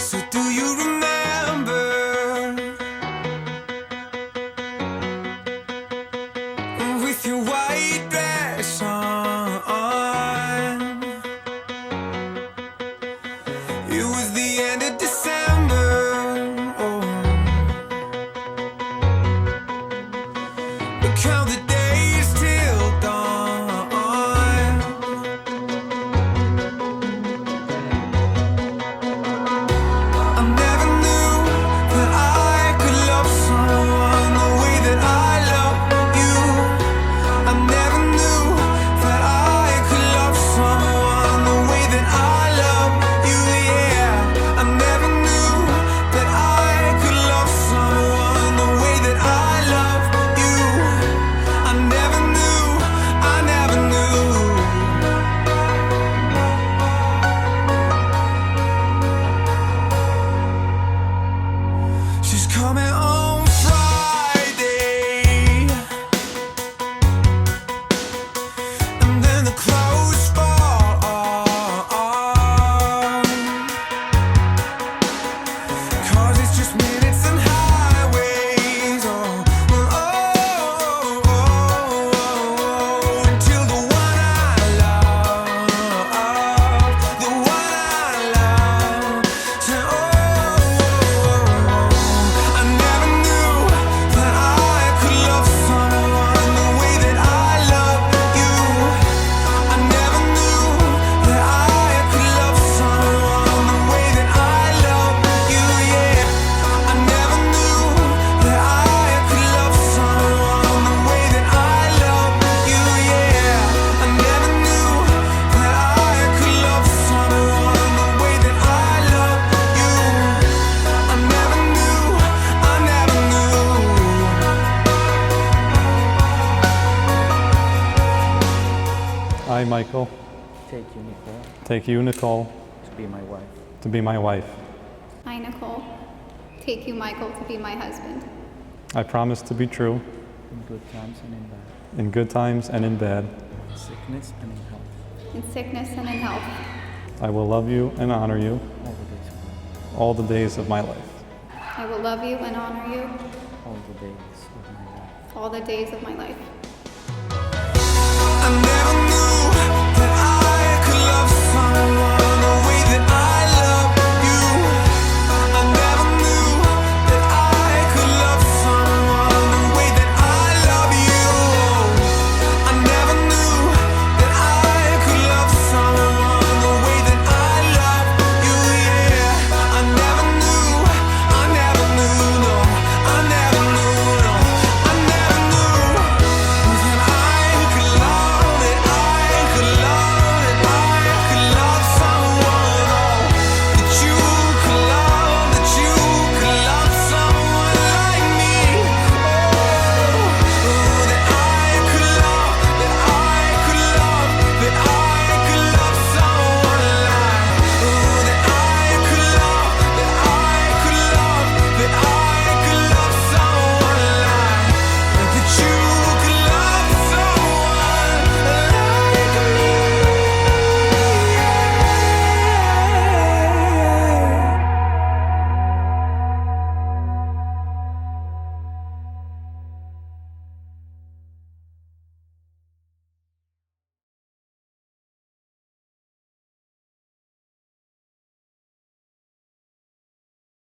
So do you remember with your white dress on? It was the end of December. Oh, but count the days till dawn. I never knew that I could love someone the way that I love you. I never knew that I could love someone the way that I love you, yeah. I never knew that I could love someone the way that I love you. I never knew, I never knew. She's coming on Friday, and then the clothes fall off, 'cause it's just minutes and highways. Until the one I love, the one I love, said, I never knew that I could love someone the way that I love you. I never knew that I could love someone the way that I love you, yeah. I never knew that I could love someone the way that I love you, yeah. I never knew that I could love someone the way that I love you. I never knew, I never knew. I, Michael, Take you, Nicole, take you, Nicole, to be my wife. to be my wife. I, Nicole, take you, Michael, to be my husband. I promise to be true In good times and in bad. in good times and in bad. In sickness and in health. In sickness and in health. I will love you and honor you All the days of my life. all the days of my life. I will love you and honor you All the days of my life. all the days of my life. I never